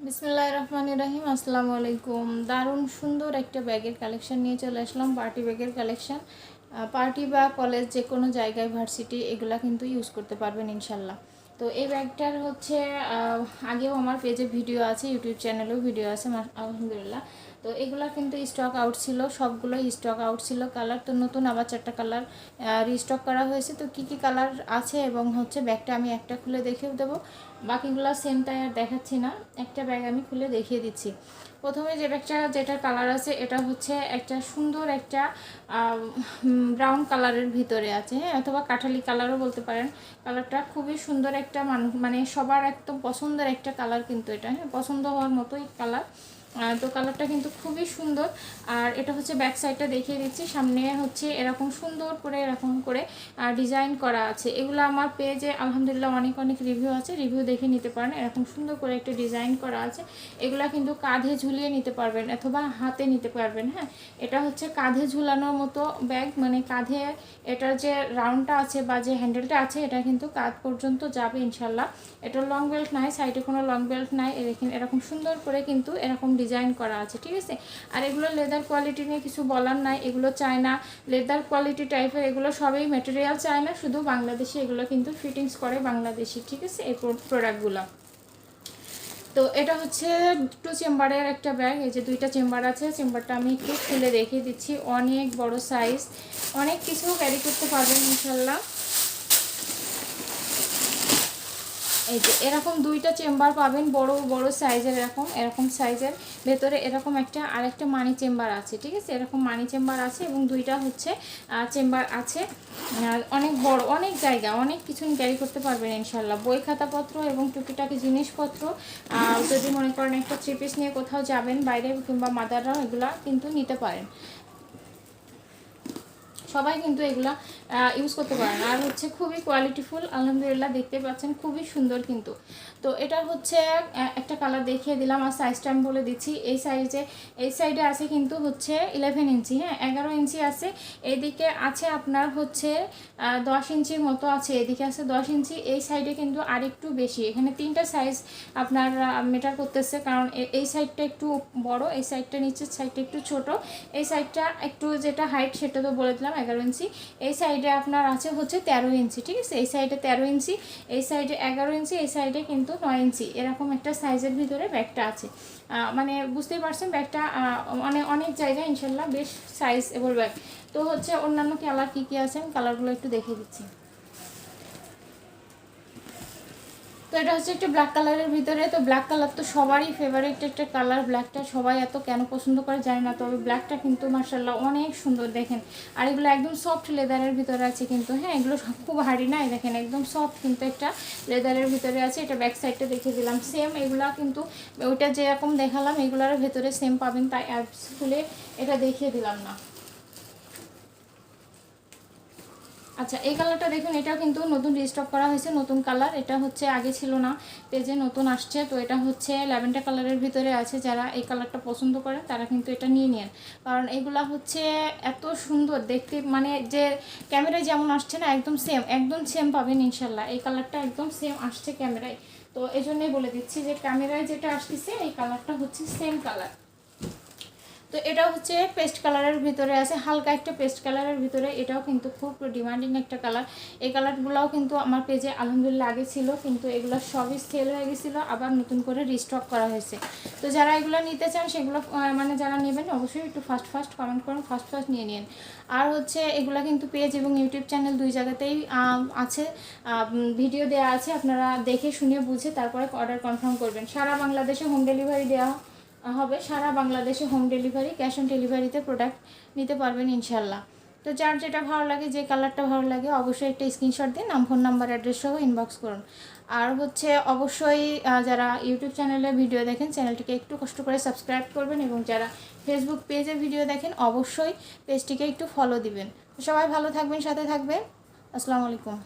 বিসমিল্লাহির রহমানির রহিম। আসসালামু আলাইকুম। দারুণ সুন্দর একটা ব্যাগের কালেকশন নিয়ে চলে আসলাম, পার্টি ব্যাগের কালেকশন। পার্টি বা কলেজ যে কোনো জায়গায়, ভার্সিটি, এগুলা কিন্তু ইউজ করতে পারবেন ইনশাল্লাহ। তো এই ব্যাগটার হচ্ছে আগেও আমার পেজে ভিডিও আছে, ইউটিউব চ্যানেলেও ভিডিও আছে আলহামদুলিল্লাহ। তো এগুলা কিন্তু স্টক আউট ছিল, সবগুলো স্টক আউট ছিল। কালার তো নতুন, আবার 4টা কালার রিস্টক করা হয়েছে। তো কী কী কালার আছে এবং হচ্ছে ব্যাগটা আমি একটা খুলে দেখিয়ে দেবো, বাকিগুলো সেম তাই আর দেখাচ্ছি না। একটা ব্যাগ আমি খুলে দেখিয়ে দিচ্ছি। প্রথমে যে ব্যাগটা যেটা কালার আছে এটা হচ্ছে একটা সুন্দর একটা ব্রাউন কালারের ভিতরে আছে, হ্যাঁ, অথবা কাঠালি কালারও বলতে পারেন। কালারটা খুবই সুন্দর একটা মানে সবার একদম পছন্দের একটা কালার কিন্তু এটা, হ্যাঁ, পছন্দ হওয়ার মতোই কালার। তো কালারটা কিন্তু খুবই সুন্দর। আর এটা হচ্ছে ব্যাক সাইডটা দেখিয়ে দিচ্ছি। সামনে হচ্ছে এরকম সুন্দর করে এরকম করে ডিজাইন করা আছে। এগুলো আমার পেজে আলহামদুলিল্লাহ অনেক অনেক রিভিউ আছে, রিভিউ দেখে নিতে পারেন। এরকম সুন্দর করে একটা ডিজাইন করা আছে। এগুলা কিন্তু কাঁধে ঝুলিয়ে নিতে পারবেন অথবা হাতে নিতে পারবেন, হ্যাঁ। এটা হচ্ছে কাঁধে ঝুলানোর মতো ব্যাগ, মানে কাঁধে এটার যে রাউন্ডটা আছে বা যে হ্যান্ডেলটা আছে এটা কিন্তু কাঁধ পর্যন্ত যাবে ইনশাল্লাহ। এটা লং বেল্ট নাই, সাইডে কোনো লং বেল্ট নাই। এরকম সুন্দর করে কিন্তু এরকম ডিজাইন করা আছে, ঠিক আছে। আর এগুলো লেদার কোয়ালিটি নিয়ে কিছু বলার নাই, এগুলো চায়না লেদার কোয়ালিটি টাইপের, এগুলো সবই ম্যাটেরিয়াল চায়না, শুধু বাংলাদেশি এগুলো কিন্তু ফিটিংস করে বাংলাদেশি, ঠিক আছে, এই প্রোডাক্টগুলো। তো এটা হচ্ছে 2 চেম্বারের একটা ব্যাগ। এই যে 2টা চেম্বার আছে, চেম্বারটা আমি একটু খুলে দেখিয়ে দিচ্ছি। অনেক বড় সাইজ, অনেক কিছু ক্যারি করতে পারবেন ইনশাল্লাহ। এই যে এরকম 2টা চেম্বার পাবেন, বড় বড় সাইজের, এরকম সাইজের ভেতরে এরকম একটা আরেকটা মানি চেম্বার আছে, ঠিক আছে। এরকম মানি চেম্বার আছে এবং 2টা হচ্ছে চেম্বার আছে। অনেক বড়, অনেক জায়গা, অনেক কিছু ক্যারি করতে পারবেন ইনশাল্লাহ। বই খাতাপত্র এবং টুকিটাকি জিনিসপত্র, যদি মনে করেন একটা 3 পিস নিয়ে কোথাও যাবেন বাইরে কিংবা মাদাররাও এগুলা কিন্তু নিতে পারেন, সবাই কিন্তু এগুলা ইউজ করতে পারেন। আর হচ্ছে খুবই কোয়ালিটিফুল আলহামদুলিল্লাহ, দেখতে পাচ্ছেন খুবই সুন্দর কিন্তু। তো এটা হচ্ছে একটা কালার দেখিয়ে দিলাম। আর সাইজটা আমি বলে দিচ্ছি। এই সাইডে আছে কিন্তু হচ্ছে 11 ইঞ্চি, হ্যাঁ, 11 ইঞ্চি আছে। এইদিকে আছে আপনার হচ্ছে 10 ইঞ্চির মতো আছে, এদিকে আছে 10 ইঞ্চি। এই সাইডে কিন্তু আরেকটু বেশি, এখানে 3টা সাইজ আপনার মেটার করতেছে, কারণ এই সাইডটা একটু বড়, এই সাইডটা নিচের সাইডটা একটু ছোট, এই সাইডটা একটু যেটা হাইট সেটা তো বলে দিলাম 11 ইঞ্চি। এই সাইডে আপনার আছে হচ্ছে 13 ইঞ্চি, ঠিক আছে। এই সাইডে 13 ইঞ্চি, এই সাইডে 11 ইঞ্চি, এই সাইডে কিন্তু 9 ইঞ্চি। এরকম একটা সাইজের ভিতরে ব্যাগটা আছে। মানে বুঝতেই পারছেন ব্যাগটা অনেক জায়গায় ইনশাল্লাহ বেশ সাইজেবল ব্যাগ। তো হচ্ছে অন্যান্য কালার কী কী আছে আমি কালারগুলো একটু দেখে দিচ্ছি। তো এটা হচ্ছে একটা ব্ল্যাক কালারের ভিতরে। তো ব্ল্যাক কালার তো সবারই ফেভারিট একটা কালার, ব্ল্যাকটা সবাই এত কেন পছন্দ করে জানি না, তবে ব্ল্যাকটা কিন্তু মার্শাল্লাহ অনেক সুন্দর দেখেন। আর এগুলো একদম সফট লেদারের ভিতরে আছে কিন্তু, হ্যাঁ, এগুলো খুব হার্ডি না, দেখেন একদম সফট কিন্তু একটা লেদারের ভিতরে আছে। এটা ব্যাক সাইডটা দেখিয়ে দিলাম সেম, এগুলা কিন্তু ওইটা যেরকম দেখালাম এগুলোর ভেতরে সেম পাবেন, তাই অ্যাপস খুলে এটা দেখিয়ে দিলাম না। আচ্ছা, এই কালারটা দেখুন, এটাও কিন্তু নতুন রিস্টক করা হয়েছে, নতুন কালার। এটা হচ্ছে আগে ছিল না, পেজে নতুন আসছে। তো এটা হচ্ছে ল্যাভেন্ডার কালারের ভিতরে আছে। যারা এই কালারটা পছন্দ করেন তারা কিন্তু এটা নিয়ে নেন, কারণ এগুলা হচ্ছে এত সুন্দর দেখতে, মানে যে ক্যামেরায় যেমন আসছে না একদম সেম পাবেন ইনশাল্লাহ। এই কালারটা একদম সেম আসছে ক্যামেরায়। তো এই জন্যই বলে দিচ্ছি যে ক্যামেরায় যেটা আসতেছে এই কালারটা হচ্ছে সেম কালার। তো এটা হচ্ছে পেস্ট কালারের ভিতরে আছে, হালকা একটা পেস্ট কালারের ভিতরে। এটাও কিন্তু খুব ডিমান্ডিং একটা কালার। এই কালারগুলোও কিন্তু আমার পেজে আলহামদুলিল্লাহ আগে ছিল, কিন্তু এগুলো সবই সেল হয়ে গেছিলো, আবার নতুন করে রিস্টক করা হয়েছে। তো যারা এগুলো নিতে চান সেগুলো মানে যারা নেবেন অবশ্যই একটু ফাস্ট কমেন্ট করুন, ফাস্ট নিয়ে নিন। আর হচ্ছে এগুলো কিন্তু পেজ এবং ইউটিউব চ্যানেল 2 জায়গাতেই আছে, ভিডিও দেওয়া আছে। আপনারা দেখে শুনে বুঝে তারপরে অর্ডার কনফার্ম করবেন। সারা বাংলাদেশে হোম ডেলিভারি দেওয়া হবে, সারা বাংলাদেশে হোম ডেলিভারি, ক্যাশ অন ডেলিভারিতে প্রোডাক্ট নিতে পারবেন ইনশাল্লাহ। তো যার যেটা ভালো লাগে, যে কালারটা ভালো লাগে, অবশ্যই একটা স্ক্রিনশট দিন, ফোন নাম্বার অ্যাড্রেস সহ ইনবক্স করুন। আর হচ্ছে অবশ্যই যারা ইউটিউব চ্যানেলে ভিডিও দেখেন চ্যানেলটিকে একটু কষ্ট করে সাবস্ক্রাইব করবেন, এবং যারা ফেসবুক পেজে ভিডিও দেখেন অবশ্যই পেজটিকে একটু ফলো দিবেন। সবাই ভালো থাকবেন, সাথে থাকবেন। আসসালামু আলাইকুম।